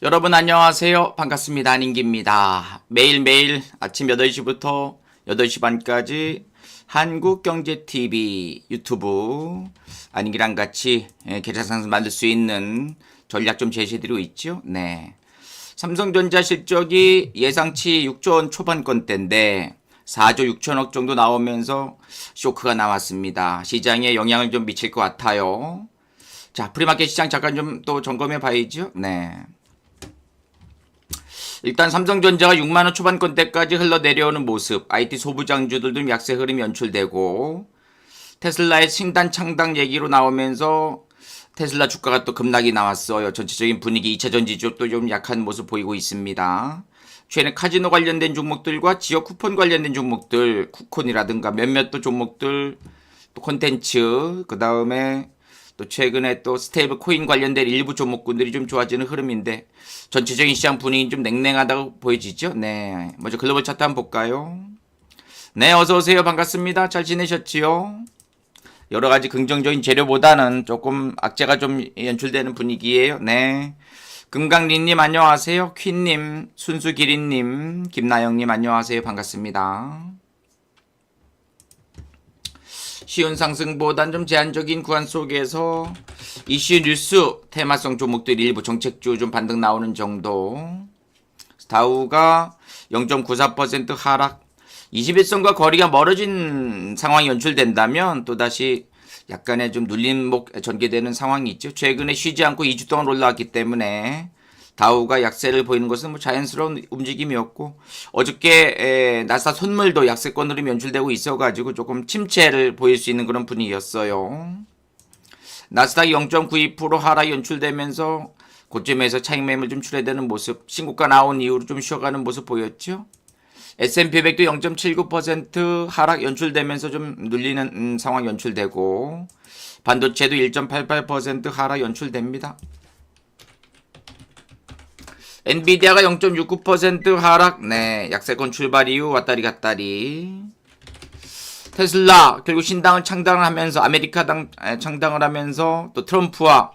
여러분 안녕하세요. 반갑습니다. 안인기입니다. 매일매일 아침 8시부터 8시 반까지 한국경제TV 유튜브 안인기랑 같이 계좌상승 만들 수 있는 전략 좀 제시해드리고 있죠. 네. 삼성전자 실적이 예상치 6조 원 초반권대인데 4조 6천억 정도 나오면서 쇼크가 나왔습니다. 시장에 영향을 좀 미칠 것 같아요. 자, 프리마켓 시장 잠깐 좀 또 점검해 봐야죠. 네. 일단 삼성전자가 6만원 초반권대까지 흘러내려오는 모습, IT 소부장주들도 약세 흐름이 연출되고 테슬라의 신단 창당 얘기로 나오면서 테슬라 주가가 또 급락이 나왔어요. 전체적인 분위기 2차 전지 쪽도 좀 약한 모습 보이고 있습니다. 최근에 카지노 관련된 종목들과 지역 쿠폰 관련된 종목들, 쿠콘이라든가 몇몇 또 종목들, 또 콘텐츠, 그 다음에 또 최근에 또 스테이블 코인 관련된 일부 종목군들이 좀 좋아지는 흐름인데 전체적인 시장 분위기는 좀 냉랭하다고 보여지죠. 네, 먼저 글로벌 차트 한번 볼까요? 네, 어서 오세요. 반갑습니다. 잘 지내셨지요? 여러 가지 긍정적인 재료보다는 조금 악재가 좀 연출되는 분위기예요. 네. 금강린님 안녕하세요. 퀸님, 순수기린님, 김나영님 안녕하세요. 반갑습니다. 쉬운 상승보단 좀 제한적인 구간 속에서 이슈 뉴스 테마성 종목들 일부 정책주 좀 반등 나오는 정도. 다우가 0.94% 하락. 21선과 거리가 멀어진 상황이 연출된다면 또다시 약간의 좀 눌림목 전개되는 상황이 있죠. 최근에 쉬지 않고 2주 동안 올라왔기 때문에 다우가 약세를 보이는 것은 뭐 자연스러운 움직임이었고 어저께 나스닥 선물도 약세권 흐름이 연출되고 있어가지고 조금 침체를 보일 수 있는 그런 분위기였어요. 나스닥이 0.92% 하락 연출되면서 고점에서 차익 매물 좀 출회되는 모습, 신고가 나온 이후로 좀 쉬어가는 모습 보였죠. S&P 500도 0.79% 하락 연출되면서 좀 눌리는 상황 연출되고 반도체도 1.88% 하락 연출됩니다. 엔비디아가 0.69% 하락. 네, 약세권 출발 이후 왔다리 갔다리. 테슬라 결국 신당을 창당을 하면서 아메리카당 창당을 하면서 또 트럼프와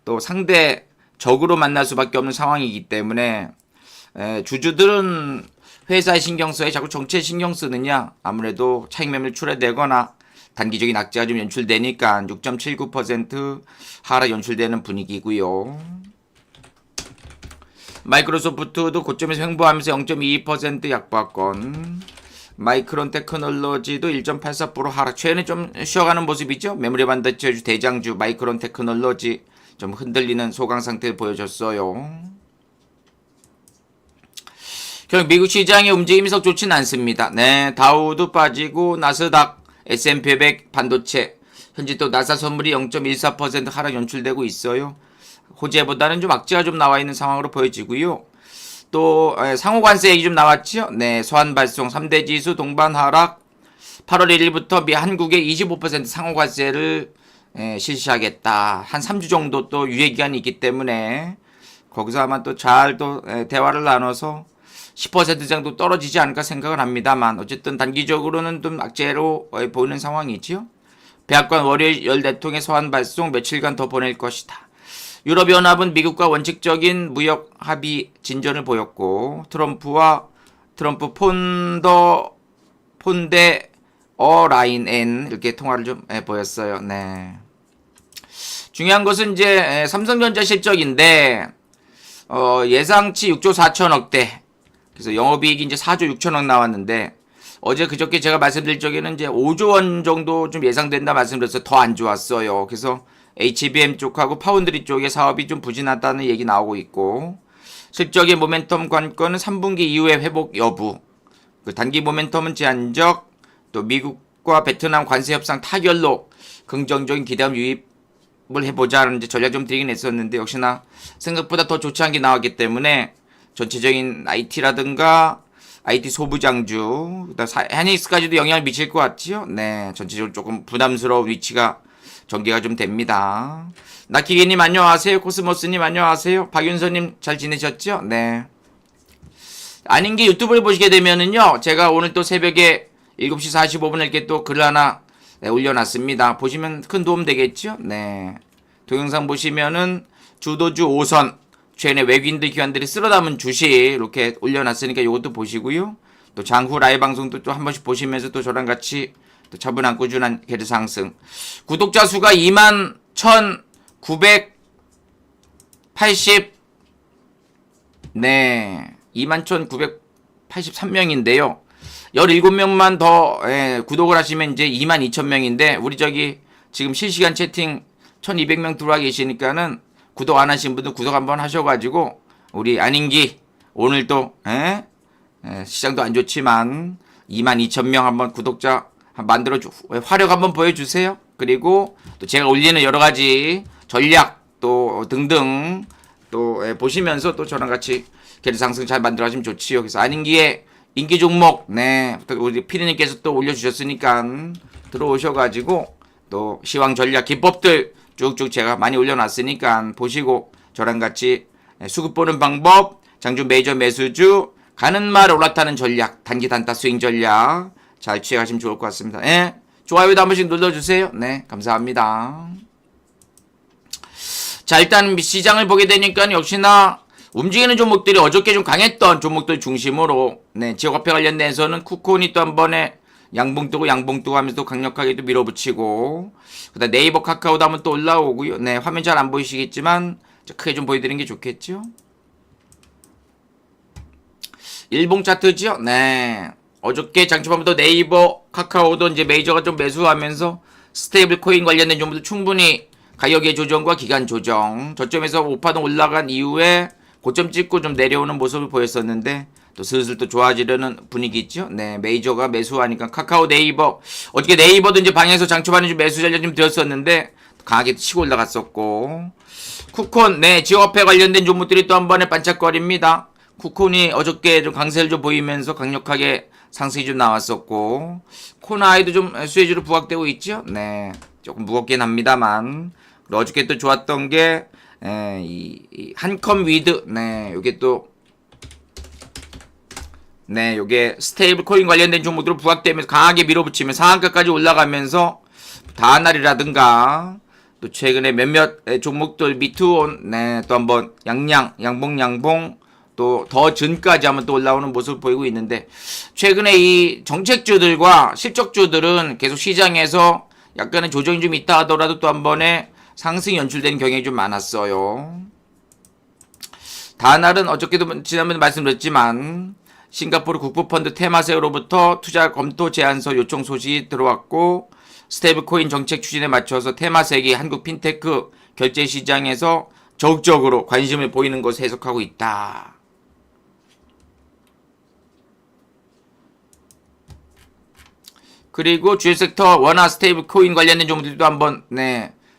또 상대 적으로 만날 수밖에 없는 상황이기 때문에 주주들은 회사에 신경 써야 자꾸 정치에 신경 쓰느냐, 아무래도 차익 매물 출회되거나 단기적인 악재가 좀 연출되니까 6.79% 하락 연출되는 분위기고요. 마이크로소프트도 고점에서 횡보하면서 0.22% 약보권. 마이크론 테크놀로지도 1.84% 하락. 최근에 좀 쉬어가는 모습이죠. 메모리 반도체 대장주 마이크론 테크놀로지 좀 흔들리는 소강 상태를 보여줬어요. 결국 미국 시장의 움직임이 썩 좋진 않습니다. 네, 다우도 빠지고 나스닥, S&P 500 반도체 현재 또 나사 선물이 0.14% 하락 연출되고 있어요. 호재보다는 좀 악재가 좀 나와 있는 상황으로 보여지고요. 또 상호관세 얘기 좀 나왔죠. 네, 소환 발송 3대 지수 동반 하락. 8월 1일부터 미 한국에 25% 상호관세를 실시하겠다. 한 3주 정도 또 유예 기간이 있기 때문에 거기서 아마 또 잘 또 대화를 나눠서 10% 정도 떨어지지 않을까 생각을 합니다만 어쨌든 단기적으로는 좀 악재로 보이는 상황이죠. 백악관 월요일 14통의 소환 발송 며칠간 더 보낼 것이다. 유럽연합은 미국과 원칙적인 무역 합의 진전을 보였고 트럼프 폰데 어라인엔 이렇게 통화를 좀 보였어요. 네. 중요한 것은 이제 삼성전자 실적인데 예상치 6조 4천억대. 그래서 영업이익이 이제 4조 6천억 나왔는데 어제 그저께 제가 말씀드릴 적에는 이제 5조 원 정도 좀 예상된다 말씀드려서 더 안 좋았어요. 그래서 HBM 쪽하고 파운드리 쪽의 사업이 좀 부진하다는 얘기 나오고 있고 실적의 모멘텀 관건은 3분기 이후의 회복 여부, 그 단기 모멘텀은 제한적, 또 미국과 베트남 관세 협상 타결로 긍정적인 기대감 유입을 해보자는 이제 전략 좀 드리긴 했었는데 역시나 생각보다 더 좋지 않게 나왔기 때문에 전체적인 IT라든가 IT 소부장주, 그다음 하이닉스까지도 영향을 미칠 것 같지요. 네, 전체적으로 조금 부담스러운 위치가 전개가 좀 됩니다. 나키기님 안녕하세요. 코스모스님 안녕하세요. 박윤서님 잘 지내셨죠? 네. 아닌게 유튜브를 보시게 되면은요, 제가 오늘 또 새벽에 7시 45분에 이렇게 또 글 하나 올려놨습니다. 보시면 큰 도움 되겠죠? 네. 동영상 보시면은 주도주 5선 최근에 외국인들 기관들이 쓸어담은 주식 이렇게 올려놨으니까 이것도 보시고요. 또 장후 라이브 방송도 또 한 번씩 보시면서 또 저랑 같이 또 차분한 꾸준한 계좌 상승. 구독자 수가 21,980 네 21,983명인데요. 17명만 더 구독을 하시면 이제 22,000명인데 우리 저기 지금 실시간 채팅 1,200명 들어와 계시니까는 구독 안 하신 분들 구독 한번 하셔가지고 우리 안인기 오늘 또 시장도 안 좋지만 22,000명 한번 구독자 만들어 화력 한번 보여주세요. 그리고 또 제가 올리는 여러 가지 전략 또 등등 또 보시면서 또 저랑 같이 계좌 상승 잘 만들어 가시면 좋지요. 그래서 안인기의 인기 종목 우리 피디님께서 또 올려주셨으니까 들어오셔가지고 또 시황 전략 기법들 쭉쭉 제가 많이 올려놨으니까 보시고 저랑 같이 수급 보는 방법, 장주 메이저 매수주, 가는 말 올라타는 전략, 단기 단타 스윙 전략 잘 취해가시면 좋을 것 같습니다. 좋아요도 한 번씩 눌러주세요. 네, 감사합니다. 자, 일단 시장을 보게 되니까 역시나 움직이는 종목들이 어저께 좀 강했던 종목들 중심으로 지역화폐 관련돼서는 쿠폰이 또 한 번에 양봉 뜨고 하면서 또 강력하게 또 밀어붙이고 그다음 네이버 카카오도 한번 또 올라오고요. 화면 잘 안 보이시겠지만 크게 좀 보여드리는 게 좋겠죠. 일봉 차트죠. 어저께 장초반부터 네이버 카카오도 이제 메이저가 좀 매수하면서 스테이블 코인 관련된 종목들 충분히 가격의 조정과 기간 조정 저점에서 5파동 올라간 이후에 고점 찍고 좀 내려오는 모습을 보였었는데 또 슬슬 또 좋아지려는 분위기 있죠. 메이저가 매수하니까 카카오 네이버 어저께 네이버도 이제 방에서 장초반에 좀 매수 전략 좀 드렸었는데 강하게 치고 올라갔었고 쿠콘 지역화폐 관련된 종목들이 또 한 번에 반짝거립니다. 쿠콘이 어저께 좀 강세를 좀 보이면서 강력하게 상승이 좀 나왔었고 코나이도 좀 수혜주로 부각되고 있죠. 조금 무겁긴 합니다만 어저께 또 좋았던 게 이 한컴 위드 요게 또 요게 스테이블 코인 관련된 종목들로 부각되면서 강하게 밀어붙이면 상한가까지 올라가면서 다날이라든가 또 최근에 몇몇 종목들 미투온 또 한번 양봉 또 더 전까지 한번 또 올라오는 모습을 보이고 있는데 최근에 이 정책주들과 실적주들은 계속 시장에서 약간의 조정이 좀 있다 하더라도 또 한 번에 상승이 연출되는 경향이 좀 많았어요. 다날은 어저께도 지난번에 말씀드렸지만 싱가포르 국부펀드 테마세로부터 투자 검토 제안서 요청 소식이 들어왔고 스테이블코인 정책 추진에 맞춰서 테마색이 한국 핀테크 결제 시장에서 적극적으로 관심을 보이는 것을 해석하고 있다. 그리고 주요 섹터 원화 스테이블 코인 관련된 종목들도 한번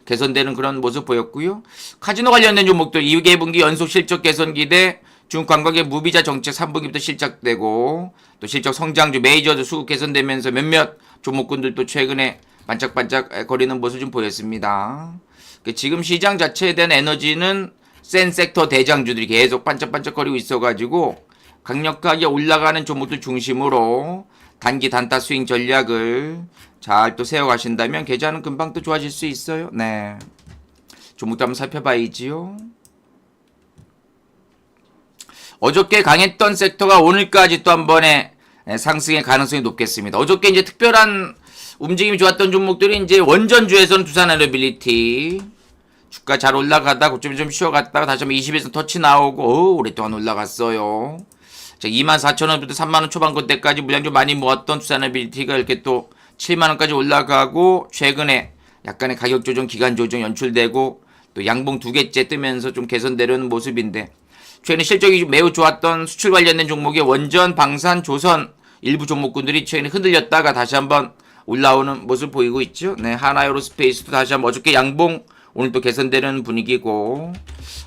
개선되는 그런 모습 보였고요. 카지노 관련된 종목들 2개분기 연속 실적 개선 기대 중국 관광객 무비자 정책 3분기부터 실적되고 또 실적 성장주 메이저도 수급 개선되면서 몇몇 종목군들도 최근에 반짝반짝 거리는 모습 좀 보였습니다. 지금 시장 자체에 대한 에너지는 센 섹터 대장주들이 계속 반짝반짝거리고 있어가지고 강력하게 올라가는 종목들 중심으로 단기 단타 스윙 전략을 잘 또 세워가신다면 계좌는 금방 또 좋아질 수 있어요. 종목도 한번 살펴봐야지요. 어저께 강했던 섹터가 오늘까지 또 한 번에 상승의 가능성이 높겠습니다. 어저께 이제 특별한 움직임이 좋았던 종목들이 이제 원전주에서는 두산에너빌리티 주가 잘 올라가다 고점이 좀 쉬어갔다가 다시 한번 20에서 터치 나오고 오랫동안 올라갔어요. 24,000원부터 3만원 초반권대까지 물량 좀 많이 모았던 두산에너빌리티가 이렇게 또 7만원까지 올라가고 최근에 약간의 가격 조정, 기간 조정 연출되고 또 양봉 두 개째 뜨면서 좀 개선되려는 모습인데 최근에 실적이 매우 좋았던 수출 관련된 종목의 원전, 방산, 조선 일부 종목군들이 최근에 흔들렸다가 다시 한번 올라오는 모습을 보이고 있죠. 하나에어로스페이스도 다시 한번 어저께 양봉 오늘 또 개선되는 분위기고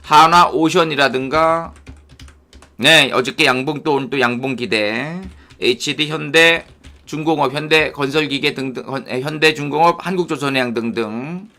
하나오션이라든가 어저께 양봉 또 오늘 또 양봉 기대 HD 현대 중공업, 현대건설기계 등등, 현대중공업, 한국조선해양 등등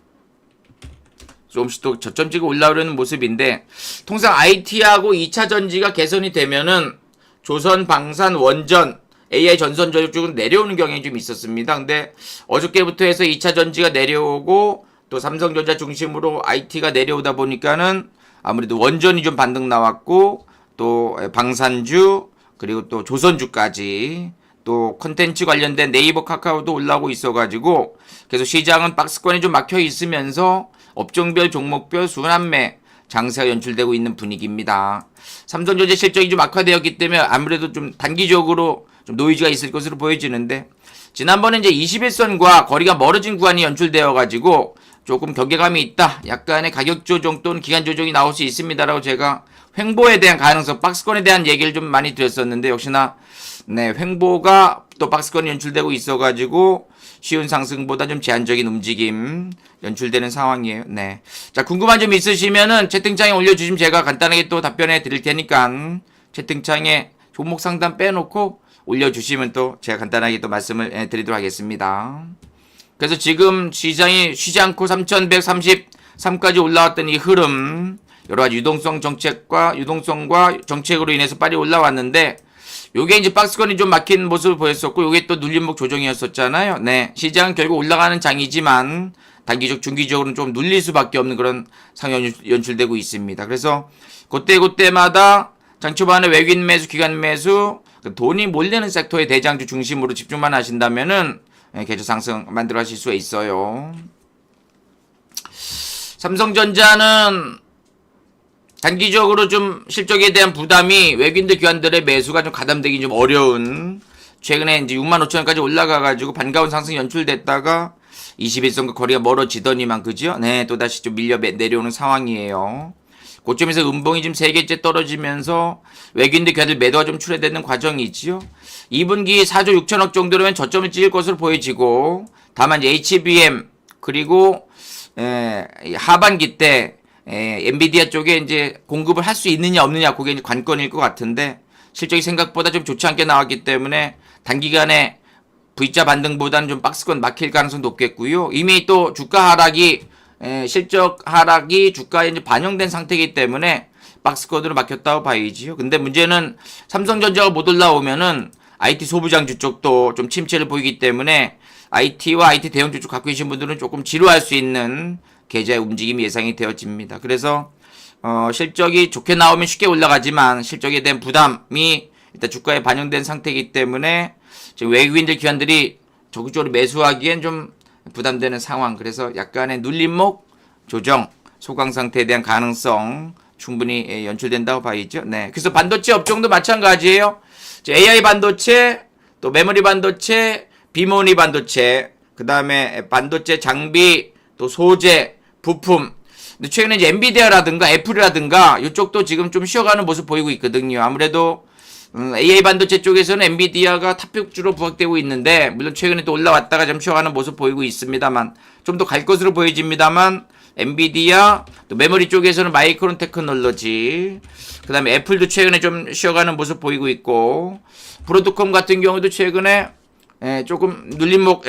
조금씩 또 저점 찍고 올라오려는 모습인데 통상 IT하고 2차 전지가 개선이 되면은 조선, 방산, 원전, AI 전선 전력 쪽은 내려오는 경향이 좀 있었습니다. 근데 어저께부터 해서 2차 전지가 내려오고 또 삼성전자 중심으로 IT가 내려오다 보니까는 아무래도 원전이 좀 반등 나왔고 또 방산주 그리고 또 조선주까지 또 컨텐츠 관련된 네이버 카카오도 올라오고 있어가지고 그래서 시장은 박스권이 좀 막혀 있으면서 업종별 종목별 순환매 장세가 연출되고 있는 분위기입니다. 삼성전자 실적이 좀 악화되었기 때문에 아무래도 좀 단기적으로 좀 노이즈가 있을 것으로 보여지는데 지난번에 이제 21선과 거리가 멀어진 구간이 연출되어가지고 조금 경계감이 있다. 약간의 가격 조정 또는 기간 조정이 나올 수 있습니다라고 제가 횡보에 대한 가능성, 박스권에 대한 얘기를 좀 많이 드렸었는데 역시나 네, 횡보가 또 박스권이 연출되고 있어가지고 쉬운 상승보다 좀 제한적인 움직임 연출되는 상황이에요. 네. 자, 궁금한 점 있으시면은 채팅창에 올려주시면 제가 간단하게 또 답변해 드릴 테니까 채팅창에 종목 상담 빼놓고 올려주시면 또 제가 간단하게 또 말씀을 드리도록 하겠습니다. 그래서 지금 시장이 쉬지 않고 3133까지 올라왔던 이 흐름, 여러 가지 유동성과 정책으로 인해서 빨리 올라왔는데 요게 이제 박스권이 좀 막힌 모습을 보였었고 요게 또 눌림목 조정이었었잖아요. 네. 시장은 결국 올라가는 장이지만 단기적 중기적으로는 좀 눌릴 수밖에 없는 그런 상황이 연출되고 있습니다. 그래서 그때마다 장 초반에 외국인 매수, 기관 매수, 돈이 몰리는 섹터의 대장주 중심으로 집중만 하신다면은 계속 상승 만들어 하실 수가 있어요. 삼성전자는 단기적으로 좀 실적에 대한 부담이 외국인들 기관들의 매수가 좀 가담되기 좀 어려운 최근에 이제 65,000원까지 올라가가지고 반가운 상승 연출됐다가 21선과 거리가 멀어지더니만 그죠? 네, 또다시 좀 밀려 내려오는 상황이에요. 고점에서 음봉이 지금 3개째 떨어지면서 외국인들 기관들 매도가 좀 출회되는 과정이지요. 2분기 4조 6천억 정도로면 저점을 찍을 것으로 보여지고 다만 HBM 그리고 하반기 때 엔비디아 쪽에 이제 공급을 할 수 있느냐 없느냐 그게 이제 관건일 것 같은데 실적이 생각보다 좀 좋지 않게 나왔기 때문에 단기간에 V자 반등보다는 좀 박스권 막힐 가능성이 높겠고요. 이미 또 주가 하락이 실적 하락이 주가에 이제 반영된 상태이기 때문에 박스권으로 막혔다고 봐야지요. 근데 문제는 삼성전자가 못 올라오면은 IT 소부장주 쪽도 좀 침체를 보이기 때문에 IT와 IT 대형주 쪽 갖고 계신 분들은 조금 지루할 수 있는 계좌의 움직임이 예상이 되어집니다. 그래서 실적이 좋게 나오면 쉽게 올라가지만 실적에 대한 부담이 일단 주가에 반영된 상태이기 때문에 지금 외국인들 기관들이 적극적으로 매수하기엔 좀 부담되는 상황. 그래서 약간의 눌림목 조정 소강 상태에 대한 가능성 충분히 연출된다고 봐야죠. 네. 그래서 반도체 업종도 마찬가지예요. AI 반도체, 또 메모리 반도체, 비모니 반도체, 그 다음에 반도체 장비, 또 소재, 부품. 근데 최근에 이제 엔비디아라든가 애플이라든가 이쪽도 지금 좀 쉬어가는 모습 보이고 있거든요. 아무래도 AI 반도체 쪽에서는 엔비디아가 탑픽주로 부각되고 있는데 물론 최근에 또 올라왔다가 좀 쉬어가는 모습 보이고 있습니다만 좀 더 갈 것으로 보여집니다만 엔비디아 또 메모리 쪽에서는 마이크론 테크놀로지 그 다음에 애플도 최근에 좀 쉬어가는 모습 보이고 있고 브로드컴 같은 경우도 최근에 조금 눌림목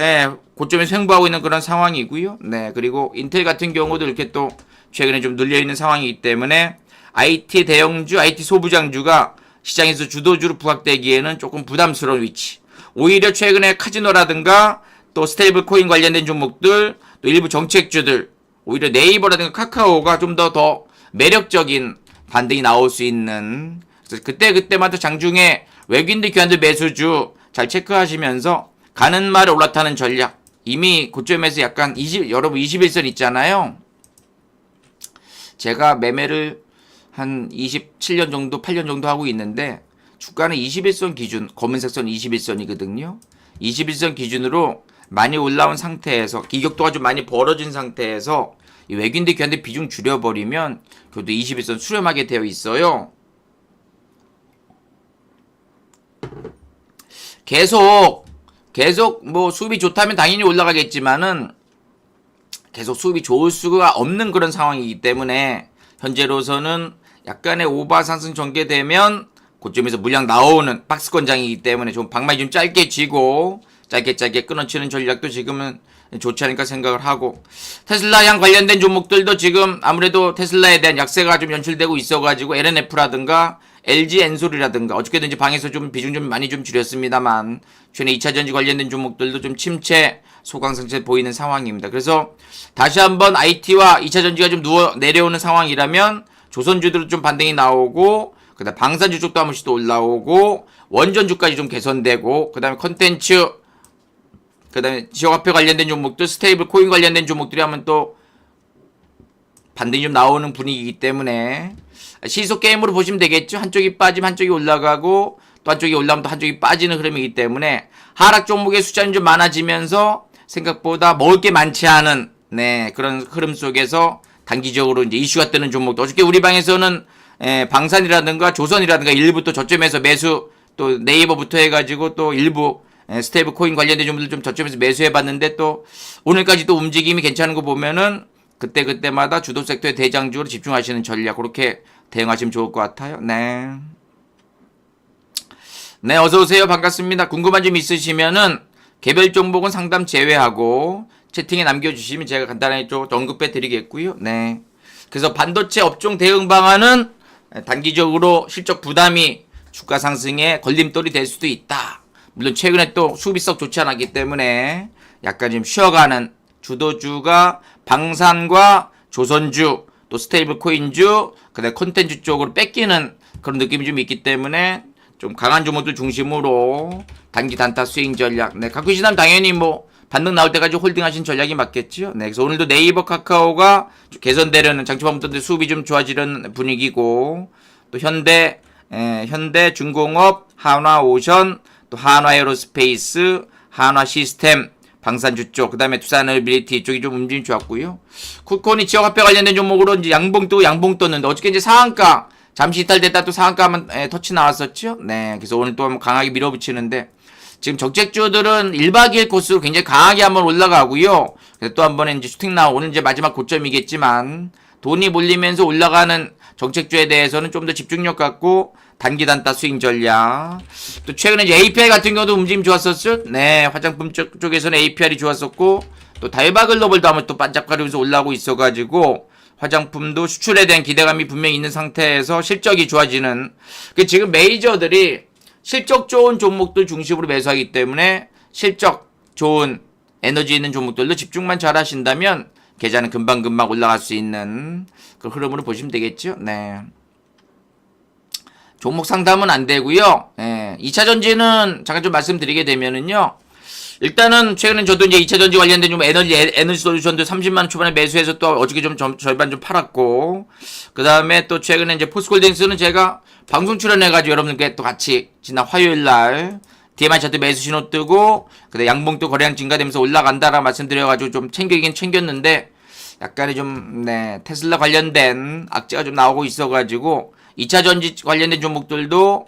고점에서 횡보하고 있는 그런 상황이고요. 네, 그리고 인텔 같은 경우도 이렇게 또 최근에 좀 눌려 있는 상황이기 때문에 IT 대형주, IT 소부장주가 시장에서 주도주로 부각되기에는 조금 부담스러운 위치. 오히려 최근에 카지노라든가 또 스테이블 코인 관련된 종목들, 또 일부 정책주들, 오히려 네이버라든가 카카오가 좀 더 매력적인 반등이 나올 수 있는 그래서 그때마다 장중에 외국인들 기관들 매수주 잘 체크하시면서 가는 말에 올라타는 전략. 이미 고점에서 약간 여러분 21선 있잖아요. 제가 매매를 한 27년 정도, 8년 정도 하고 있는데 주가는 21선 기준, 검은색 선 21선이거든요. 21선 기준으로 많이 올라온 상태에서 기격도가 좀 많이 벌어진 상태에서 이 외국인들 기관들 비중 줄여버리면 그래도 21선 수렴하게 되어 있어요. 계속 뭐 수급이 좋다면 당연히 올라가겠지만은 계속 수급이 좋을 수가 없는 그런 상황이기 때문에 현재로서는 약간의 오버 상승 전개되면 고점에서 물량 나오는 박스권장이기 때문에 좀 방망이 좀 짧게 쥐고 짧게 끊어치는 전략도 지금은 좋지 않을까 생각을 하고 테슬라향 관련된 종목들도 지금 아무래도 테슬라에 대한 약세가 좀 연출되고 있어가지고 LNF라든가 LG 엔솔이라든가 어떻게든지 방에서 좀 비중 좀 많이 좀 줄였습니다만 최근에 2차전지 관련된 종목들도 좀 침체 소강상체 보이는 상황입니다. 그래서 다시 한번 IT와 2차전지가 좀 내려오는 상황이라면 조선주들은 좀 반등이 나오고, 그 다음 방산주 쪽도 한 번씩 또 올라오고, 원전주까지 좀 개선되고, 그 다음에 컨텐츠, 그 다음에 지역화폐 관련된 종목들, 스테이블 코인 관련된 종목들이 하면 또 반등이 좀 나오는 분위기이기 때문에 시소 게임으로 보시면 되겠죠. 한쪽이 빠지면 한쪽이 올라가고 또 한쪽이 올라오면 또 한쪽이 빠지는 흐름이기 때문에 하락 종목의 숫자는 좀 많아지면서 생각보다 먹을 게 많지 않은 그런 흐름 속에서 단기적으로 이제 이슈가 뜨는 종목도 어저께 우리 방에서는 방산이라든가 조선이라든가 일부 또 저점에서 매수 또 네이버부터 해가지고 또 일부 스테이블 코인 관련된 종목들 좀 저점에서 매수해봤는데 또 오늘까지 또 움직임이 괜찮은 거 보면은 그때마다 주도 섹터의 대장주로 집중하시는 전략 그렇게 대응하시면 좋을 것 같아요. 네, 어서오세요. 반갑습니다. 궁금한 점 있으시면은 개별 종목은 상담 제외하고 채팅에 남겨주시면 제가 간단하게 좀 언급해 드리겠고요. 네, 그래서 반도체 업종 대응 방안은 단기적으로 실적 부담이 주가 상승에 걸림돌이 될 수도 있다. 물론 최근에 또 수급이 썩 좋지 않았기 때문에 약간 좀 쉬어가는 주도주가 방산과 조선주 또 스테이블 코인주 그다음에 콘텐츠 쪽으로 뺏기는 그런 느낌이 좀 있기 때문에 좀 강한 종목들 중심으로 단기 단타 스윙 전략 갖고 계시다면 당연히 뭐 반등 나올 때까지 홀딩하신 전략이 맞겠죠. 그래서 오늘도 네이버 카카오가 좀 개선되려는 장초반부터 수급이 좀 좋아지는 분위기고 또 현대 중공업 한화오션 또 한화에어로스페이스, 한화시스템, 방산주 쪽, 그 다음에 두산에너빌리티 쪽이 좀 움직임이 좋았고요. 쿠콘이 지역화폐 관련된 종목으로 이제 양봉 떴는데 어저께 이제 상한가 잠시 이탈됐다 또 상한가 한번 터치 나왔었죠. 그래서 오늘 또 한번 강하게 밀어붙이는데 지금 정책주들은 1박 2일 코스로 굉장히 강하게 한번 올라가고요. 그래서 또 한번 이제 슈팅 오늘 이제 마지막 고점이겠지만 돈이 몰리면서 올라가는 정책주에 대해서는 좀 더 집중력 갖고 단기 단타 스윙 전략. 또 최근에 이제 API 같은 경우도 움직임 좋았었죠. 화장품 쪽에서는 APR이 좋았었고 또 달바글로벌도 한번 또 반짝거리면서 올라오고 있어가지고 화장품도 수출에 대한 기대감이 분명히 있는 상태에서 실적이 좋아지는. 지금 메이저들이 실적 좋은 종목들 중심으로 매수하기 때문에 실적 좋은 에너지 있는 종목들도 집중만 잘 하신다면 계좌는 금방금방 올라갈 수 있는 그 흐름으로 보시면 되겠죠. 종목 상담은 안 되고요. 2차전지는 잠깐 좀 말씀드리게 되면은요. 일단은 최근에 저도 이제 2차전지 관련된 좀 에너지 솔루션도 30만원 초반에 매수해서 또 어저께 좀 절반 좀 팔았고 그 다음에 또 최근에 이제 포스콜딩스는 제가 방송 출연해가지고 여러분들께 또 같이 지난 화요일날 DMI 차트 매수 신호 뜨고 그다음에 양봉 또 거래량 증가되면서 올라간다라고 말씀드려가지고 좀 챙기긴 챙겼는데 약간의 좀 테슬라 관련된 악재가 좀 나오고 있어가지고 2차 전지 관련된 종목들도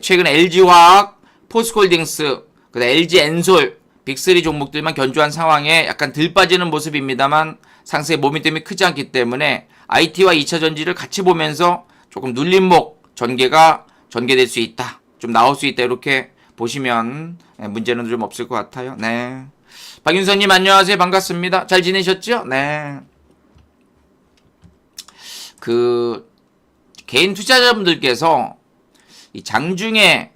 최근 LG화학, 포스콜딩스, 그다음 LG엔솔, 빅3 종목들만 견조한 상황에 약간 들 빠지는 모습입니다만 상승의 모멘텀이 크지 않기 때문에 IT와 2차 전지를 같이 보면서 조금 눌림목 전개될 수 있다. 좀 나올 수 있다. 이렇게 보시면 문제는 좀 없을 것 같아요. 박윤선님 안녕하세요. 반갑습니다. 잘 지내셨죠? 개인 투자자분들께서 이 장중에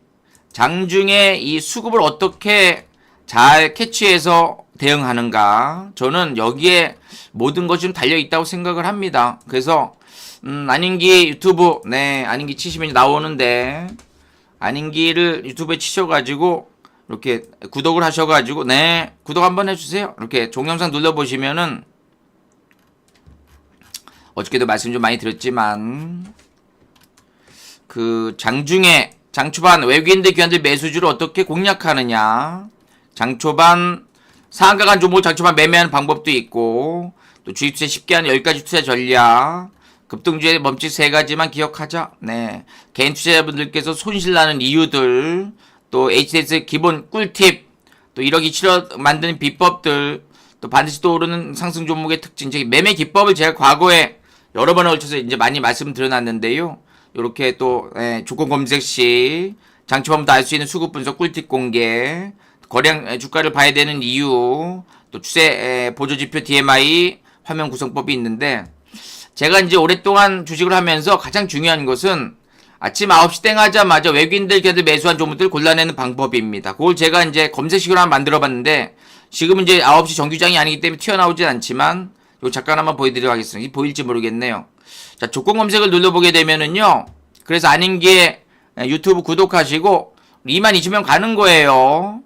이 수급을 어떻게 잘 캐치해서 대응하는가 저는 여기에 모든 것이 좀 달려있다고 생각을 합니다. 그래서 안인기 유튜브 안인기 치시면 나오는데 안인기를 유튜브에 치셔가지고 이렇게 구독을 하셔가지고 구독 한번 해주세요. 이렇게 동영상 눌러보시면은 어저께도 말씀 좀 많이 드렸지만 장중에 장초반 외국인들 기관들 매수주를 어떻게 공략하느냐 장초반 상한가 간 종목 장초반 매매하는 방법도 있고 또 주식 투자 쉽게 하는 10가지 투자 전략 급등주의 범칙 3가지만 기억하자. 개인 투자자분들께서 손실나는 이유들 또 HTS 기본 꿀팁 또 1억 7억 만드는 비법들 또 반드시 떠오르는 상승 종목의 특징 매매 기법을 제가 과거에 여러 번에 걸쳐서 이제 많이 말씀드려놨는데요. 요렇게 또 조건 검색 시 장초반부터 알 수 있는 수급 분석 꿀팁 공개 거래량 주가를 봐야 되는 이유 또 추세 보조지표 DMI 화면 구성법이 있는데 제가 이제 오랫동안 주식을 하면서 가장 중요한 것은 아침 9시 땡 하자마자 외국인들 걔들 매수한 종목들 골라내는 방법입니다. 그걸 제가 이제 검색식으로 한번 만들어 봤는데 지금 이제 9시 정규장이 아니기 때문에 튀어나오진 않지만 요 잠깐 한번 보여드리도록 하겠습니다. 보일지 모르겠네요. 자, 조건 검색을 눌러보게 되면은요. 그래서 아닌 게 유튜브 구독하시고 22,000명 가는 거예요.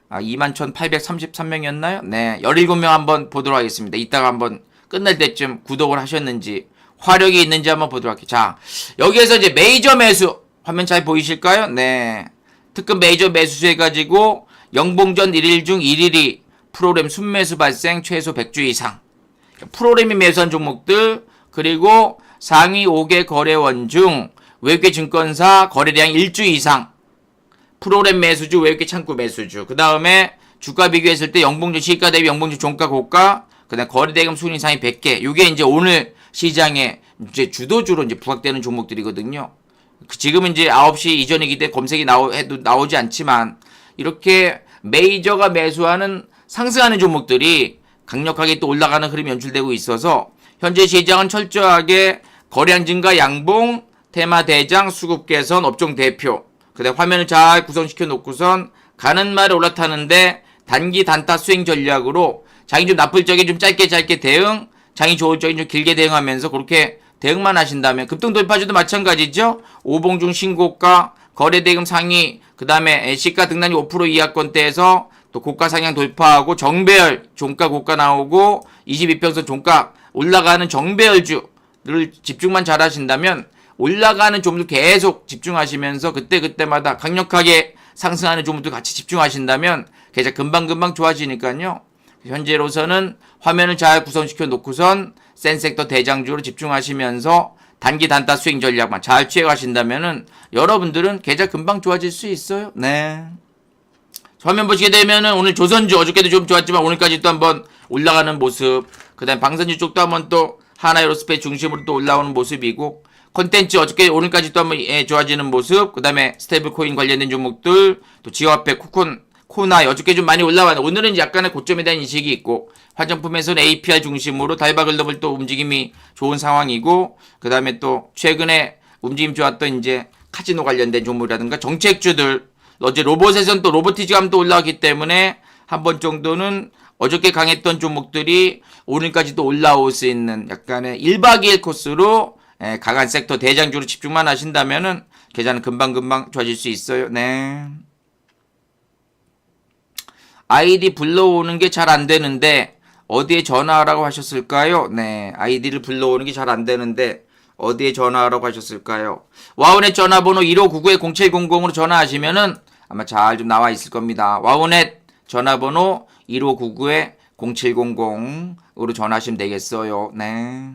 21,833명이었나요? 네, 17명 한번 보도록 하겠습니다. 이따가 한번 끝날 때쯤 구독을 하셨는지 화력이 있는지 한번 보도록 할게요. 자, 여기에서 이제 메이저 매수 화면 잘 보이실까요? 네, 특급 메이저 매수 해가지고 영봉전 1일 중 1일이 프로그램 순매수 발생 최소 100주 이상, 프로그램이 매수한 종목들, 그리고 상위 5개 거래원 중 외국계 증권사 거래량 1주 이상, 프로그램 매수주, 외국계 창구 매수주, 그 다음에 주가 비교했을 때 영봉주 시가 대비 영봉주 종가 고가, 그 다음에 거래대금 수익 이상이 100개. 요게 이제 오늘 시장에 이제 주도주로 이제 부각되는 종목들이거든요. 지금은 이제 9시 이전이기 때문에 검색이 해도 나오지 않지만, 이렇게 메이저가 매수하는 상승하는 종목들이 강력하게 또 올라가는 흐름이 연출되고 있어서 현재 시장은 철저하게 거래량 증가 양봉, 테마 대장, 수급 개선, 업종 대표, 그다음 화면을 잘 구성시켜 놓고선 가는 말에 올라타는데 단기 단타 수행 전략으로 장이 좀 나쁠 적에 좀 짧게 대응, 장이 좋을 적에 좀 길게 대응하면서 그렇게 대응만 하신다면, 급등 돌파주도 마찬가지죠. 5봉중 신고가, 거래대금 상위, 그 다음에 시가 등락이 5% 이하권대에서 또 고가 상향 돌파하고 정배열 종가 고가 나오고 22평선 종가 올라가는 정배열주를 집중만 잘 하신다면 올라가는 종목들 계속 집중하시면서 그때마다 강력하게 상승하는 종목들 같이 집중하신다면 계좌 금방금방 좋아지니까요. 현재로서는 화면을 잘 구성시켜 놓고선 센섹터 대장주로 집중하시면서 단기 단타 수익 전략만 잘 취해가신다면은 여러분들은 계좌 금방 좋아질 수 있어요. 네. 화면 보시게 되면은 오늘 조선주 어저께도 좀 좋았지만 오늘까지 또 한번 올라가는 모습, 그 다음에 방산주 쪽도 한번 또 하나에로스페이스 중심으로 또 올라오는 모습이고, 콘텐츠 어저께 오늘까지 또 한번 좋아지는 모습, 그 다음에 스테이블 코인 관련된 종목들, 또 지화폐 코나 어저께 좀 많이 올라왔는데 오늘은 약간의 고점에 대한 인식이 있고, 화장품에서는 APR 중심으로 달바글로벌 또 움직임이 좋은 상황이고, 그 다음에 또 최근에 움직임 좋았던 이제 카지노 관련된 종목이라든가 정책주들, 어제 로봇에서는 또 로보티즈가 한번 또 올라왔기 때문에 한 번 정도는 어저께 강했던 종목들이 오늘까지 또 올라올 수 있는 약간의 1박 2일 코스로 강한 섹터 대장주로 집중만 하신다면은 계좌는 금방금방 좋아질 수 있어요. 네. 아이디 불러오는 게 잘 안 되는데 어디에 전화하라고 하셨을까요? 네. 아이디를 불러오는 게 잘 안 되는데 어디에 전화하라고 하셨을까요? 와우넷 전화번호 1599-0700으로 전화하시면은 아마 잘 좀 나와 있을 겁니다. 와우넷 전화번호 1599-0700으로 전화하시면 되겠어요. 네.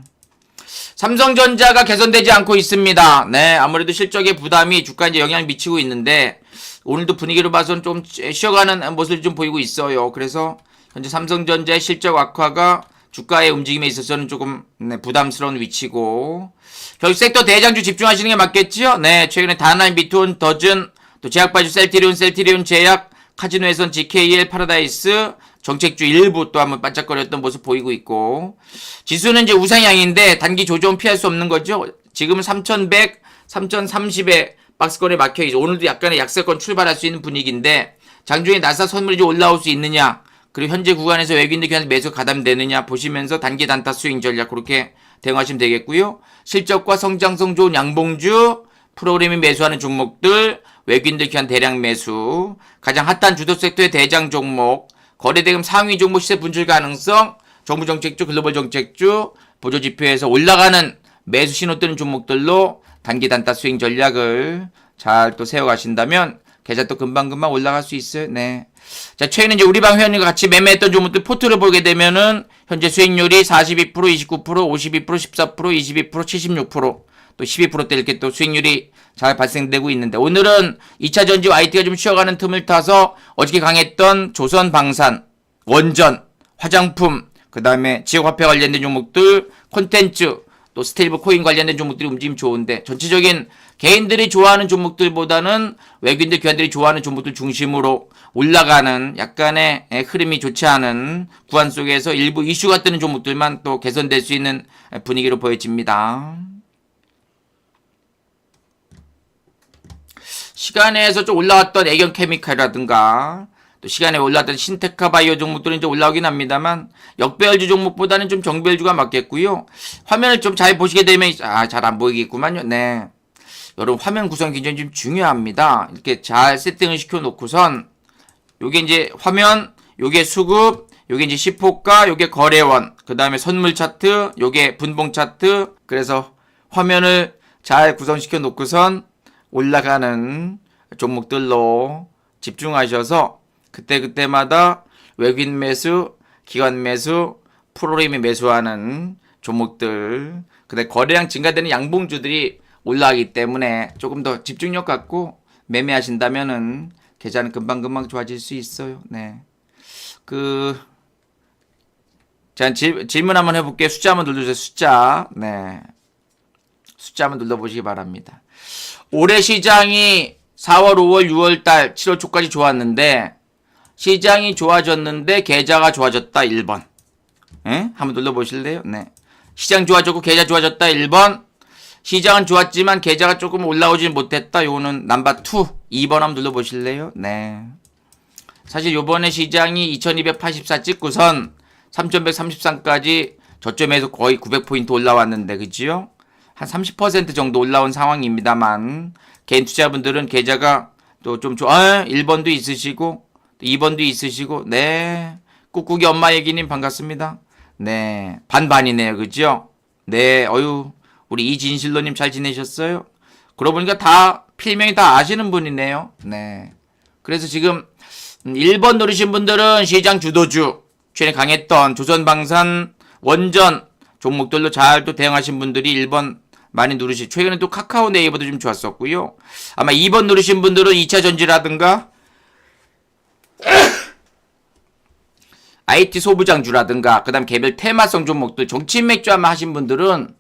삼성전자가 개선되지 않고 있습니다. 네, 아무래도 실적의 부담이 주가에 이제 영향을 미치고 있는데 오늘도 분위기로 봐서는 좀 쉬어가는 모습을 좀 보이고 있어요. 그래서 현재 삼성전자의 실적 악화가 주가의 움직임에 있어서는 조금 부담스러운 위치고, 결국 섹터 대장주 집중하시는 게 맞겠죠? 네, 최근에 다나인, 비트온, 더즌, 또 제약바이오, 셀티리온 제약, 카지노에선 GKL, 파라다이스, 정책주 일부 또 한번 반짝거렸던 모습 보이고 있고, 지수는 이제 우상향인데 단기 조정은 피할 수 없는 거죠. 지금은 3,100, 3,030에 박스권에 막혀있죠. 오늘도 약간의 약세권 출발할 수 있는 분위기인데 장중에 나사 선물이 좀 올라올 수 있느냐, 그리고 현재 구간에서 외국인들 기관 매수 가담되느냐 보시면서 단기 단타 스윙 전략 그렇게 대응하시면 되겠고요. 실적과 성장성 좋은 양봉주, 프로그램이 매수하는 종목들, 외국인들 기관 대량 매수, 가장 핫한 주도 섹터의 대장 종목, 거래대금 상위 종목 시세 분출 가능성, 정부 정책주, 글로벌 정책주, 보조지표에서 올라가는 매수 신호 뜨는 종목들로 단기 단타 스윙 전략을 잘 또 세워가신다면 계좌 또 금방금방 올라갈 수 있어요. 네. 자, 최근에 이제 우리방 회원님과 같이 매매했던 종목들 포트를 보게 되면은 현재 수익률이 42%, 29%, 52%, 14%, 22%, 76%, 또 12%대 이렇게 또 수익률이 잘 발생되고 있는데, 오늘은 2차 전지 YT가 좀 쉬어가는 틈을 타서 어저께 강했던 조선방산, 원전, 화장품, 그 다음에 지역화폐 관련된 종목들, 콘텐츠, 또 스테이블 코인 관련된 종목들이 움직임 좋은데, 전체적인 개인들이 좋아하는 종목들보다는 외국인들 기관들이 좋아하는 종목들 중심으로 올라가는 약간의 흐름이 좋지 않은 구간 속에서 일부 이슈가 뜨는 종목들만 또 개선될 수 있는 분위기로 보여집니다. 시간에서 좀 올라왔던 애견 케미칼이라든가 또 시간에 올랐던 신테카 바이오 종목들은 이제 올라오긴 합니다만 역배열주 종목보다는 좀 정배열주가 맞겠고요. 화면을 좀 잘 보시게 되면 잘 안 보이겠구만요. 네. 여러분 화면 구성 굉장히 좀 중요합니다. 이렇게 잘 세팅을 시켜 놓고선 요게 이제 화면, 요게 수급, 요게 이제 시포가, 요게 거래원, 그 다음에 선물 차트, 요게 분봉 차트. 그래서 화면을 잘 구성시켜 놓고선 올라가는 종목들로 집중하셔서 그때그때마다 외국인 매수, 기관 매수, 프로그램이 매수하는 종목들, 그다음에 거래량 증가되는 양봉주들이 올라가기 때문에 조금 더 집중력 갖고 매매하신다면은 계좌는 금방금방 좋아질 수 있어요. 네. 제가 질문 한번 해볼게요. 숫자 한번 눌러주세요. 숫자. 네. 숫자 한번 눌러보시기 바랍니다. 올해 시장이 4월, 5월, 6월 달, 7월 초까지 좋았는데, 시장이 좋아졌는데, 계좌가 좋아졌다, 1번. 예? 한번 눌러보실래요? 네. 시장 좋아졌고, 계좌 좋아졌다, 1번. 시장은 좋았지만, 계좌가 조금 올라오지 못했다, 요거는 넘버 2. 2번 한번 눌러보실래요? 네. 사실 요번에 시장이 2284 찍고선 3133까지 저점에서 거의 900포인트 올라왔는데, 그치요? 한 30% 정도 올라온 상황입니다만, 개인 투자분들은 계좌가 또 좀 1번도 있으시고, 2번도 있으시고, 네. 꾹꾹이 엄마 얘기님 반갑습니다. 네. 반반이네요. 그죠? 네. 우리 이진실로님 잘 지내셨어요? 그러고 보니까 다, 필명이 다 아시는 분이네요. 네. 그래서 지금 1번 누르신 분들은 시장 주도주, 최근에 강했던 조선방산, 원전 종목들로 잘 또 대응하신 분들이 1번 많이 누르시. 최근에 또 카카오 네이버도 좀 좋았었고요. 아마 2번 누르신 분들은 2차 전지라든가 IT 소부장주라든가 그다음 개별 테마성 종목들 정치 맥주 아마 하신 분들은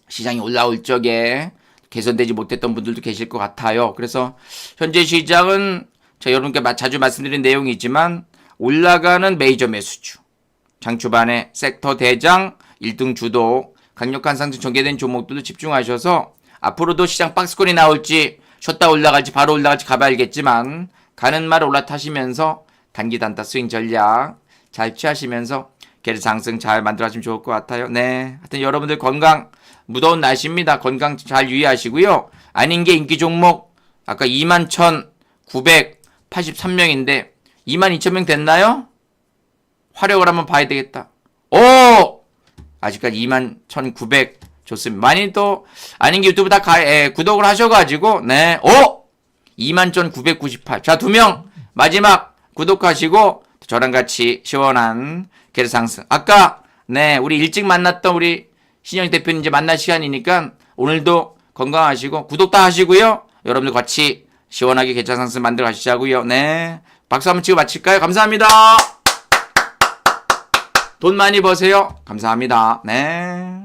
시장이 올라올 적에 개선되지 못했던 분들도 계실 것 같아요. 그래서 현재 시장은 제가 여러분께 자주 말씀드린 내용이지만 올라가는 메이저 매수주, 장 초반에 섹터 대장, 1등 주도, 강력한 상승 전개된 종목들도 집중하셔서 앞으로도 시장 박스권이 나올지 쉬었다 올라갈지 바로 올라갈지 가봐야겠지만 가는 말 올라타시면서 단기 단타 스윙 전략 잘 취하시면서 계속 상승 잘 만들어가시면 좋을 것 같아요. 네, 하여튼 여러분들 건강, 무더운 날씨입니다. 건강 잘 유의하시고요. 아닌 게 인기 종목 아까 21,983명인데 22,000명 됐나요? 화력을 한번 봐야 되겠다. 오! 아직까지 21,900 좋습니다. 많이 또 아닌 게 유튜브 다 구독을 하셔가지고 네, 21,998. 자, 2명 마지막 구독하시고 저랑 같이 시원한 계속 상승. 아까 네, 우리 일찍 만났던 우리 신영 대표님 이제 만날 시간이니까 오늘도 건강하시고 구독 다 하시고요. 여러분들 같이 시원하게 계좌 상승 만들어 가시자고요. 네, 박수 한번 치고 마칠까요? 감사합니다. 돈 많이 버세요. 감사합니다. 네.